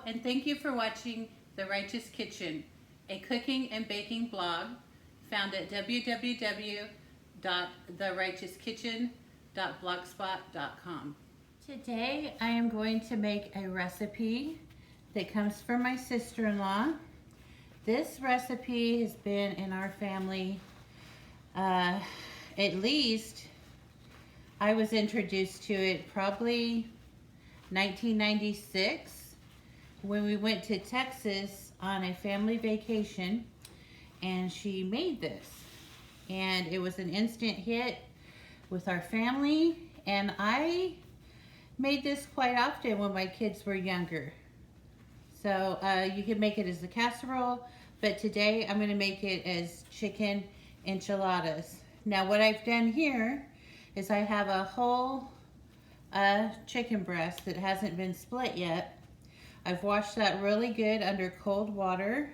and thank you for watching The Righteous Kitchen, a cooking and baking blog found at www.therighteouskitchen.blogspot.com. Today I am going to make a recipe that comes from my sister-in-law. This recipe has been in our family at least, I was introduced to it probably 1996 when we went to Texas on a family vacation, and she made this, and it was an instant hit with our family, and I made this quite often when my kids were younger. So you can make it as a casserole, but today I'm going to make it as chicken enchiladas. Now what I've done here is I have a whole chicken breast that hasn't been split yet. I've washed that really good under cold water,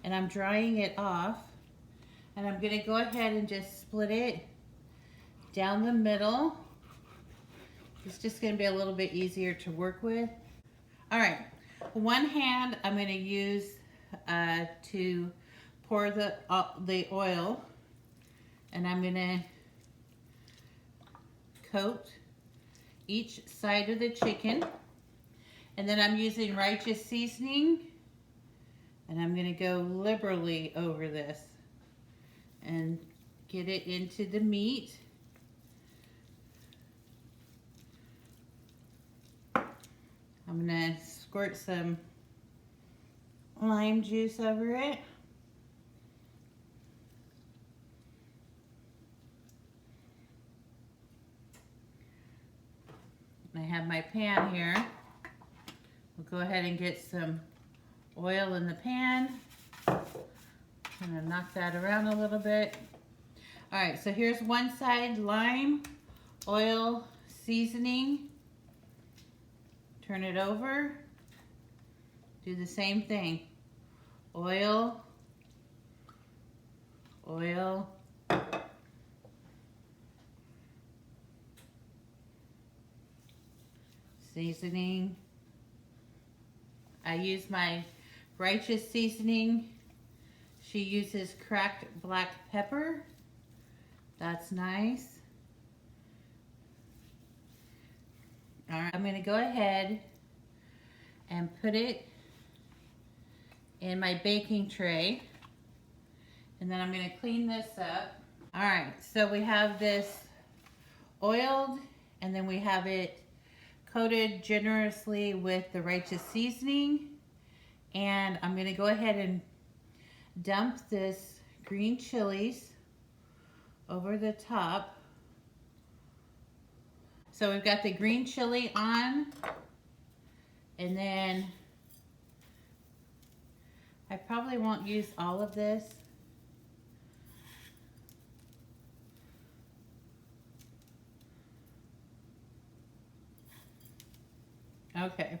and I'm drying it off, and I'm going to go ahead and just split it down the middle. It's just going to be a little bit easier to work with. All right, one hand I'm going to use to pour the oil, and I'm going to coat each side of the chicken. And then I'm using righteous seasoning, and I'm going to go liberally over this and get it into the meat. I'm going to squirt some lime juice over it. I have my pan here. We'll go ahead and get some oil in the pan. I'm going to knock that around a little bit. All right, so here's one side, lime, oil, seasoning. Turn it over. Do the same thing. Oil, oil, seasoning. I use my righteous seasoning. She uses cracked black pepper. That's nice. All right, I'm going to go ahead and put it in my baking tray, and then I'm going to clean this up. All right, so we have this oiled, and then we have it coated generously with the righteous seasoning, and I'm going to go ahead and dump this green chilies over the top. So we've got the green chili on, and then I probably won't use all of this. Okay.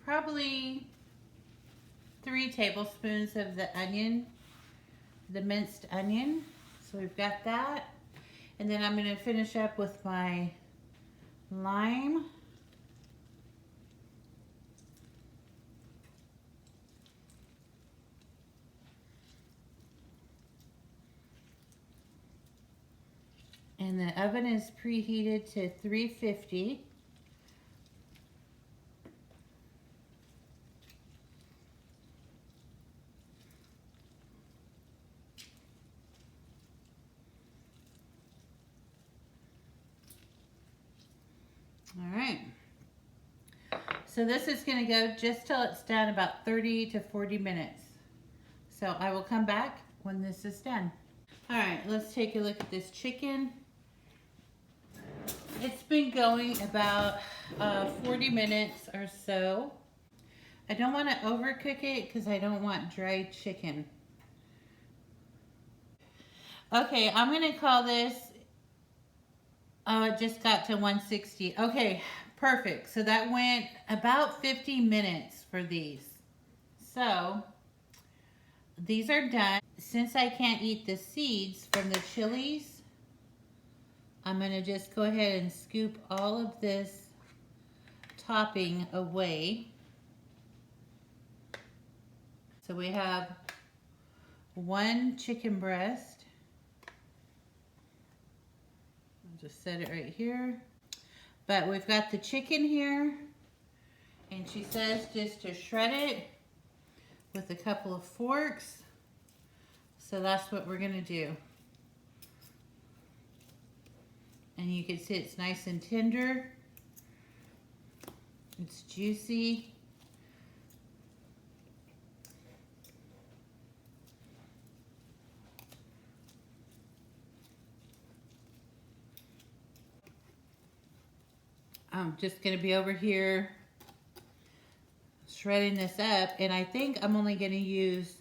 Probably 3 tablespoons of the onion, the minced onion. So we've got that. And then I'm going to finish up with my lime. And the oven is preheated to 350. All right. So this is going to go just till it's done, about 30 to 40 minutes. So I will come back when this is done. All right, let's take a look at this chicken. It's been going about 40 minutes or so. I don't want to overcook it because I don't want dry chicken. Okay, I'm going to call this, it just got to 160. Okay, perfect. So that went about 50 minutes for these. So these are done. Since I can't eat the seeds from the chilies, I'm going to just go ahead and scoop all of this topping away. So we have 1 chicken breast. I'll just set it right here. But we've got the chicken here, and she says just to shred it with a couple of forks. So that's what we're gonna do. And you can see it's nice and tender. It's juicy. I'm just gonna be over here shredding this up, and I think I'm only gonna use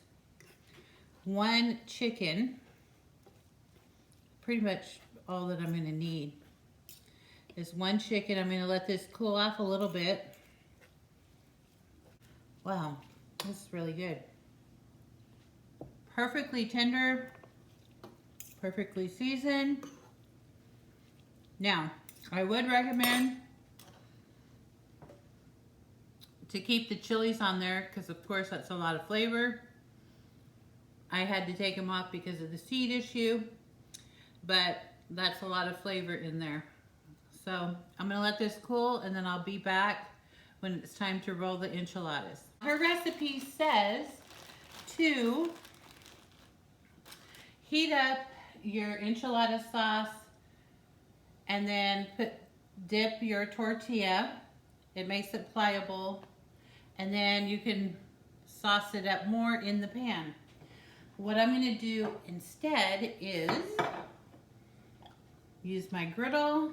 1 chicken. Pretty much all that I'm gonna need is 1 chicken. I'm gonna let this cool off a little bit. Wow, this is really good. Perfectly tender, perfectly seasoned. Now, I would recommend to keep the chilies on there because of course that's a lot of flavor. I had to take them off because of the seed issue, but that's a lot of flavor in there. So I'm gonna let this cool and then I'll be back when it's time to roll the enchiladas. Her recipe says to heat up your enchilada sauce and then dip your tortilla. It makes it pliable, and then you can sauce it up more in the pan. What I'm gonna do instead is use my griddle,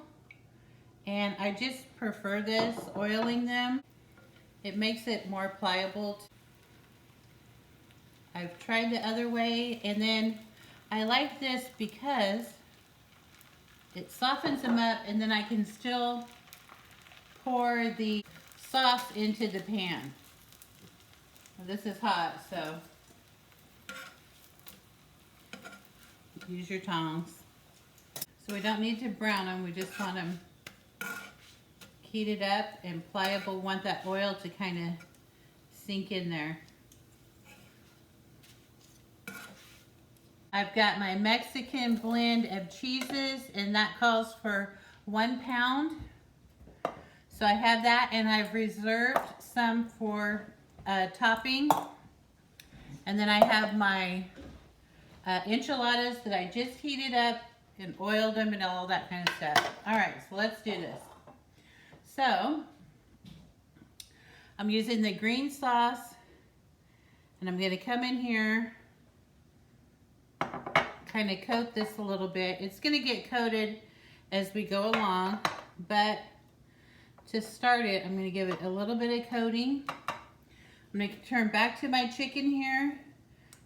and I just prefer this, oiling them. It makes it more pliable. I've tried the other way, and then I like this because it softens them up, and then I can still pour the sauce into the pan. Well, this is hot, so use your tongs. So we don't need to brown them, we just want them heated up and pliable. Want that oil to kind of sink in there. I've got my Mexican blend of cheeses, and that calls for 1 pound. So I have that, and I've reserved some for topping. And then I have my enchiladas that I just heated up and oiled them and all that kind of stuff. All right, so let's do this. So I'm using the green sauce, and I'm gonna come in here, kind of coat this a little bit. It's gonna get coated as we go along, but to start it, I'm gonna give it a little bit of coating. I'm gonna turn back to my chicken here,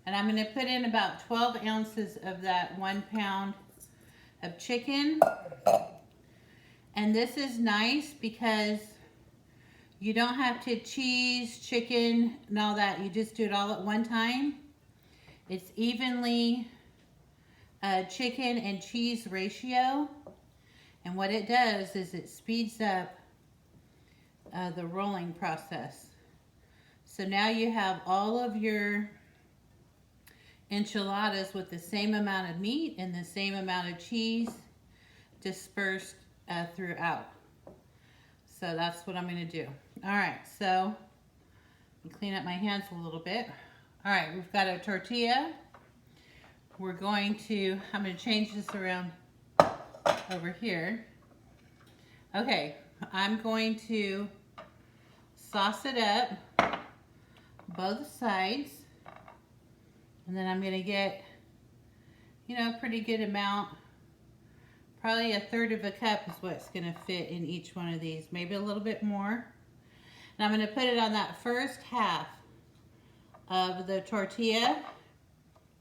and I'm gonna put in about 12 ounces of that 1 pound of chicken. And this is nice because you don't have to cheese, chicken, and all that. You just do it all at one time. It's evenly chicken and cheese ratio. And what it does is it speeds up the rolling process. So now you have all of your enchiladas with the same amount of meat and the same amount of cheese dispersed throughout. So that's what I'm going to do. All right, so clean up my hands a little bit. All right, we've got a tortilla. I'm going to change this around over here. Okay, I'm going to sauce it up both sides, and then I'm going to get, a pretty good amount. Probably 1/3 of a cup is what's going to fit in each one of these, maybe a little bit more. And I'm going to put it on that first half of the tortilla,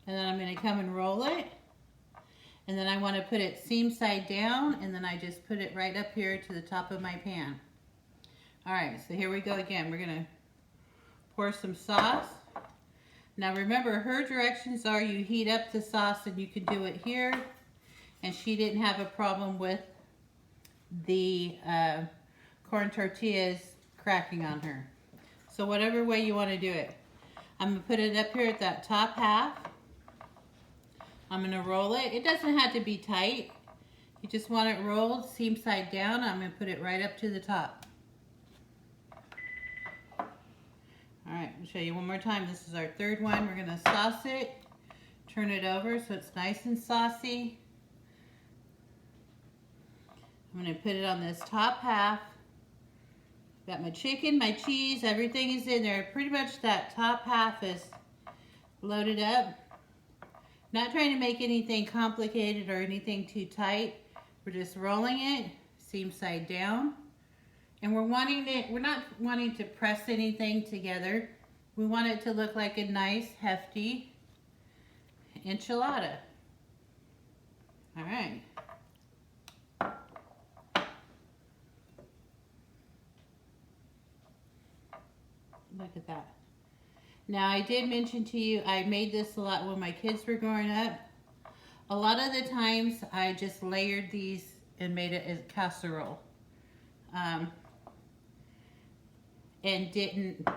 and then I'm going to come and roll it. And then I want to put it seam side down, and then I just put it right up here to the top of my pan. All right, so here we go again. We're going to pour some sauce. Now remember, her directions are you heat up the sauce, and you can do it here. And she didn't have a problem with the corn tortillas cracking on her. So whatever way you want to do it. I'm going to put it up here at that top half. I'm going to roll it. It doesn't have to be tight. You just want it rolled seam side down. I'm going to put it right up to the top. Alright, I'll show you one more time. This is our third one. We're going to sauce it. Turn it over so it's nice and saucy. I'm going to put it on this top half. Got my chicken, my cheese, everything is in there. Pretty much that top half is loaded up. Not trying to make anything complicated or anything too tight. We're just rolling it, seam side down. And we're not wanting to press anything together. We want it to look like a nice, hefty enchilada. All right. Look at that. Now, I did mention to you, I made this a lot when my kids were growing up. A lot of the times, I just layered these and made it as casserole. And didn't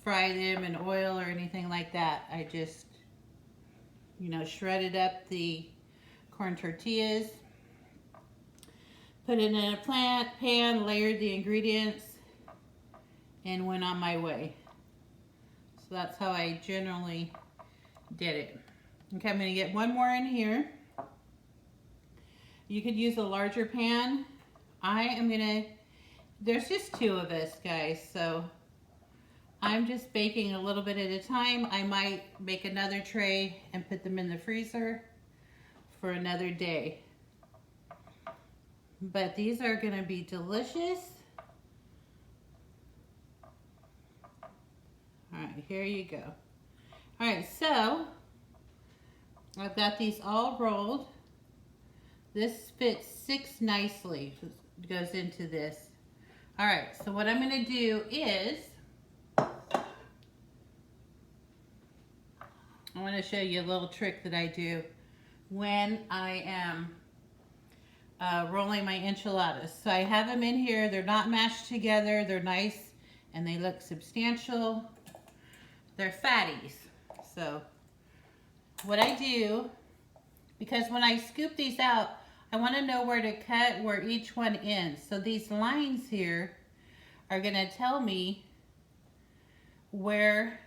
fry them in oil or anything like that. I just, you know, shredded up the corn tortillas, put it in a pan, layered the ingredients, and went on my way. So that's how I generally did it. Okay, I'm going to get one more in here. You could use a larger pan. There's just two of us, guys, so I'm just baking a little bit at a time. I might make another tray and put them in the freezer for another day. But these are going to be delicious. All right, here you go. All right, so I've got these all rolled. This fits 6 nicely. It goes into this. All right, so what I'm going to do is I want to show you a little trick that I do when I am rolling my enchiladas. So I have them in here. They're not mashed together. They're nice and they look substantial. They're fatties. So what I do, because when I scoop these out, I want to know where to cut where each one ends. So these lines here are going to tell me where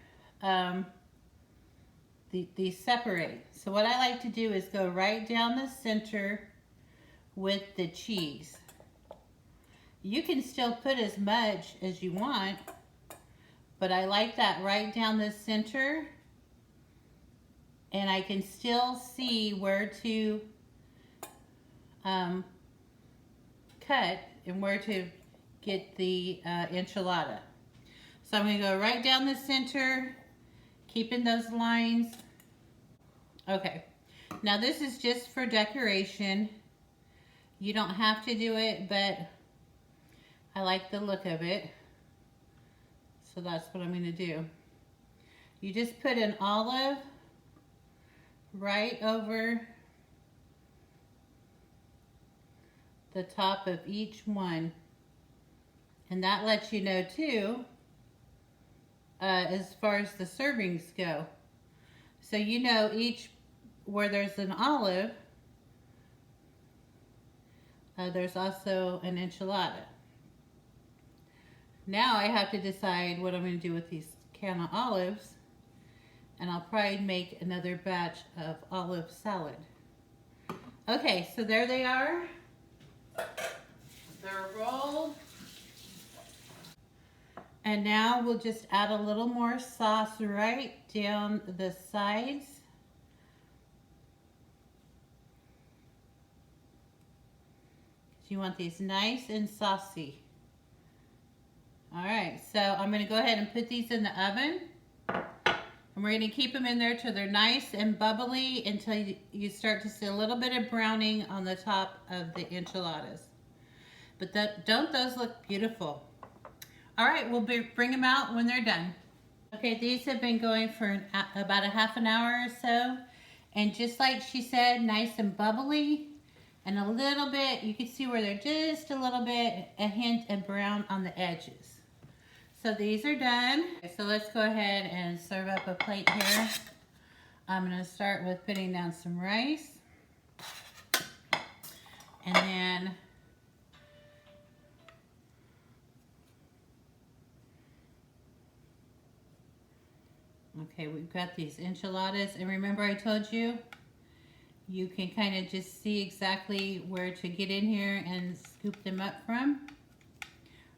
these separate. So what I like to do is go right down the center with the cheese. You can still put as much as you want, but I like that right down the center, and I can still see where to cut and where to get the enchilada. So I'm going to go right down the center, keeping those lines. Okay, now this is just for decoration. You don't have to do it, but I like the look of it. So that's what I'm going to do. You just put an olive right over the top of each one, and that lets you know too as far as the servings go. So you know each where there's an olive, there's also an enchilada. Now I have to decide what I'm going to do with these can of olives, and I'll probably make another batch of olive salad. Okay, so there they are. They're rolled. And now we'll just add a little more sauce right down the sides. You want these nice and saucy. All right, so I'm going to go ahead and put these in the oven. And we're going to keep them in there till they're nice and bubbly until you start to see a little bit of browning on the top of the enchiladas. But don't those look beautiful? All right, we'll bring them out when they're done. Okay, these have been going for about a half an hour or so. And just like she said, nice and bubbly. And a little bit, you can see where they're just a little bit, a hint of brown on the edges. So these are done. So let's go ahead and serve up a plate here. I'm gonna start with putting down some rice. And then okay, we've got these enchiladas. And remember I told you, you can kind of just see exactly where to get in here and scoop them up from.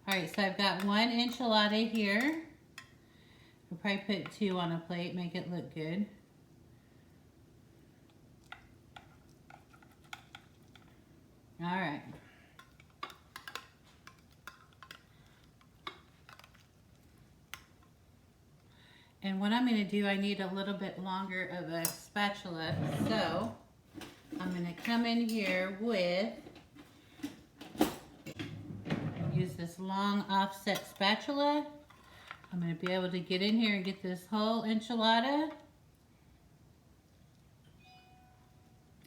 All right, so I've got one enchilada here. I'll probably put two on a plate, make it look good. All right. And what I'm gonna do, I need a little bit longer of a spatula, so I'm gonna come in here with, use this long offset spatula. I'm gonna be able to get in here and get this whole enchilada.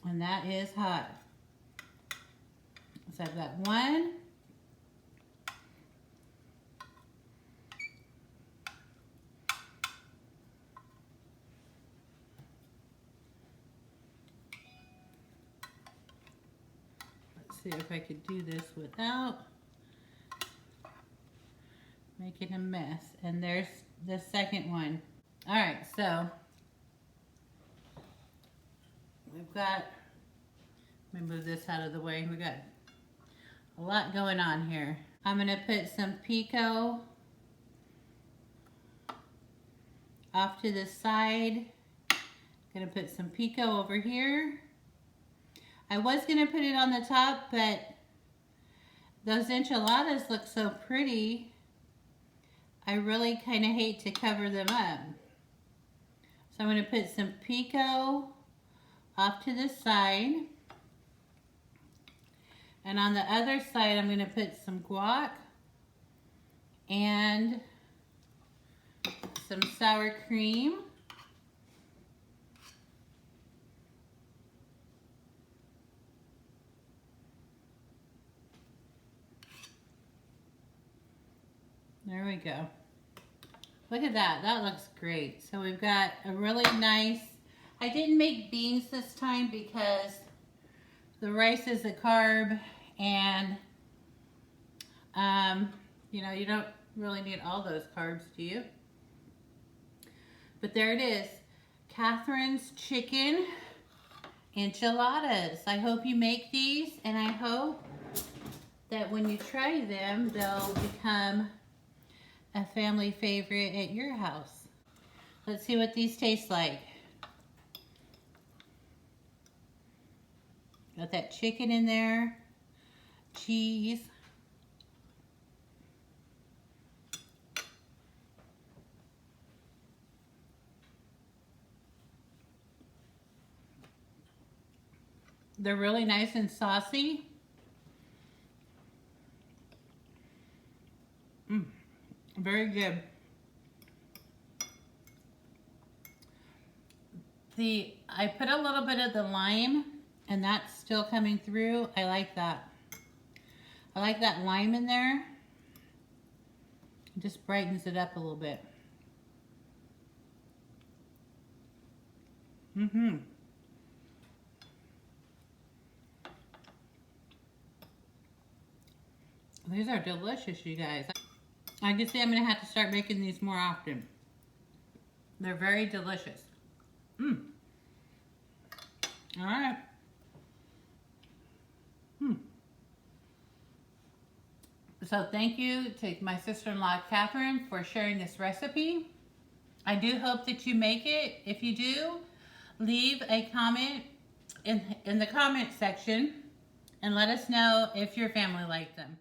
And that is hot. So I've got one. Let's see if I could do this without making a mess. And there's the second one. All right, so we've got, let me move this out of the way. We got a lot going on here. I'm gonna put some pico off to the side. Gonna put some pico over here. I was gonna put it on the top, but those enchiladas look so pretty. I really kind of hate to cover them up. So I'm gonna put some pico off to the side. And on the other side, I'm gonna put some guac and some sour cream. There we go. Look at that, that looks great. So we've got a really nice, I didn't make beans this time because the rice is a carb and you know, you don't really need all those carbs, do you? But there it is, Kathrine's chicken enchiladas. I hope you make these, and I hope that when you try them, they'll become a family favorite at your house. Let's see what these taste like. Got that chicken in there, cheese. They're really nice and saucy. Very good. I put a little bit of the lime, and that's still coming through. I like that. I like that lime in there. It just brightens it up a little bit. These are delicious, you guys. I can see I'm gonna have to start making these more often. They're very delicious. All right. So thank you to my sister-in-law, Kathrine, for sharing this recipe. I do hope that you make it. If you do, leave a comment in the comment section and let us know if your family liked them.